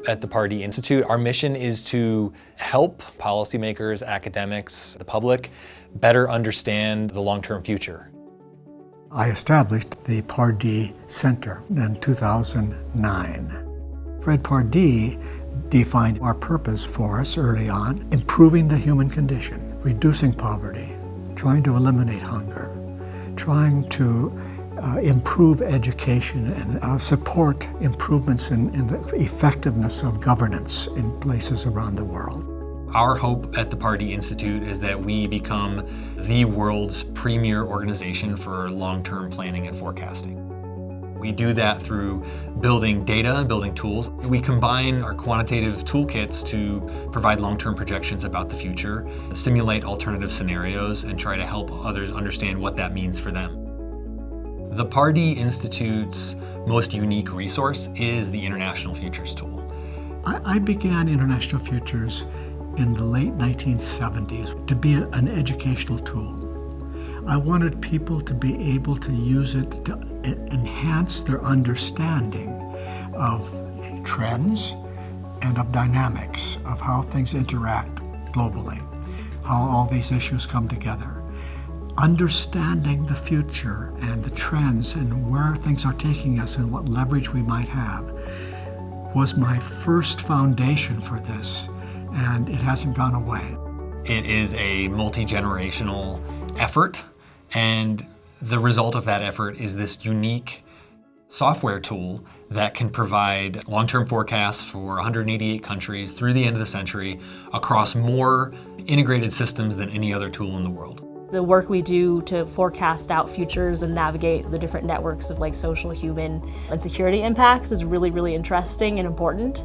At the Pardee Institute, our mission is to help policymakers, academics, the public better understand the long-term future. I established the Pardee Center in 2009. Fred Pardee defined our purpose for us early on: improving the human condition, reducing poverty, trying to eliminate hunger, trying to improve education and support improvements in the effectiveness of governance in places around the world. Our hope at the Pardee Institute is that we become the world's premier organization for long-term planning and forecasting. We do that through building data and building tools. We combine our quantitative toolkits to provide long-term projections about the future, simulate alternative scenarios, and try to help others understand what that means for them. The Pardee Institute's most unique resource is the International Futures tool. I began International Futures in the late 1970s to be an educational tool. I wanted people to be able to use it to enhance their understanding of trends and of dynamics, of how things interact globally, how all these issues come together. Understanding the future and the trends and where things are taking us and what leverage we might have was my first foundation for this, and it hasn't gone away. It is a multi-generational effort, and the result of that effort is this unique software tool that can provide long-term forecasts for 188 countries through the end of the century across more integrated systems than any other tool in the world. The work we do to forecast out futures and navigate the different networks of social, human, and security impacts is really, really interesting and important.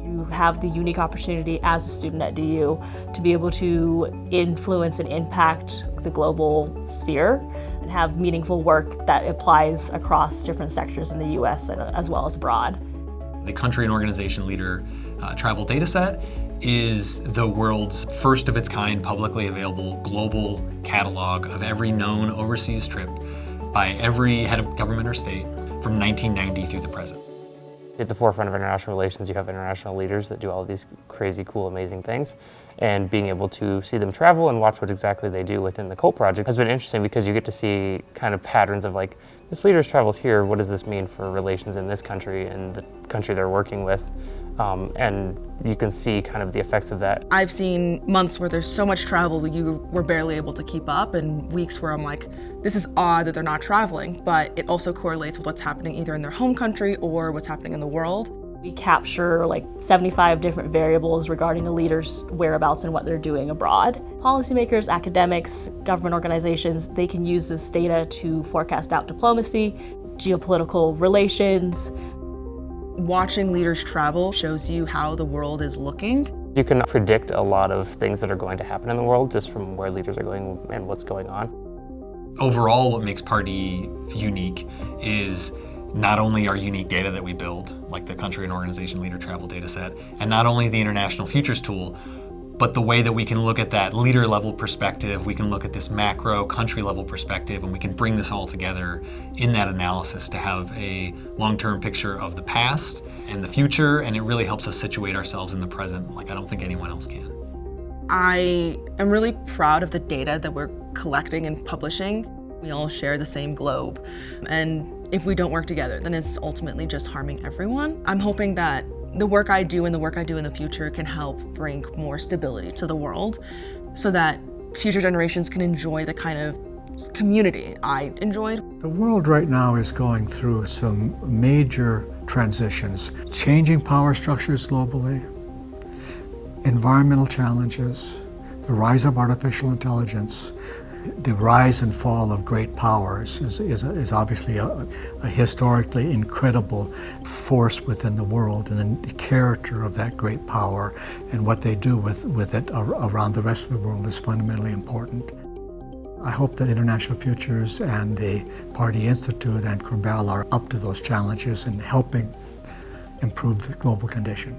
You have the unique opportunity as a student at DU to be able to influence and impact the global sphere and have meaningful work that applies across different sectors in the US as well as abroad. The country and organization leader travel dataset is the world's first of its kind publicly available global catalog of every known overseas trip by every head of government or state from 1990 through the present. At the forefront of international relations, you have international leaders that do all of these crazy, cool, amazing things. And being able to see them travel and watch what exactly they do within the COLE project has been interesting because you get to see kind of patterns of this leader's traveled here, what does this mean for relations in this country and the country they're working with? And you can see kind of the effects of that. I've seen months where there's so much travel you were barely able to keep up, and weeks where I'm like, this is odd that they're not traveling, but it also correlates with what's happening either in their home country or what's happening in the world. We capture 75 different variables regarding a leader's whereabouts and what they're doing abroad. Policymakers, academics, government organizations, they can use this data to forecast out diplomacy, geopolitical relations. Watching leaders travel shows you how the world is looking. You can predict a lot of things that are going to happen in the world just from where leaders are going and what's going on. Overall, what makes Pardee unique is not only our unique data that we build, like the country and organization leader travel data set, and not only the International Futures tool, but the way that we can look at that leader level perspective, we can look at this macro country level perspective, and we can bring this all together in that analysis to have a long-term picture of the past and the future, and it really helps us situate ourselves in the present like I don't think anyone else can. I am really proud of the data that we're collecting and publishing. We all share the same globe, and if we don't work together, then it's ultimately just harming everyone. I'm hoping that the work I do and the work I do in the future can help bring more stability to the world so that future generations can enjoy the kind of community I enjoyed. The world right now is going through some major transitions, changing power structures globally, environmental challenges, the rise of artificial intelligence, the rise and fall of great powers is obviously a historically incredible force within the world, and then the character of that great power and what they do with it around the rest of the world is fundamentally important. I hope that International Futures and the Pardee Institute and Cornell are up to those challenges and helping improve the global condition.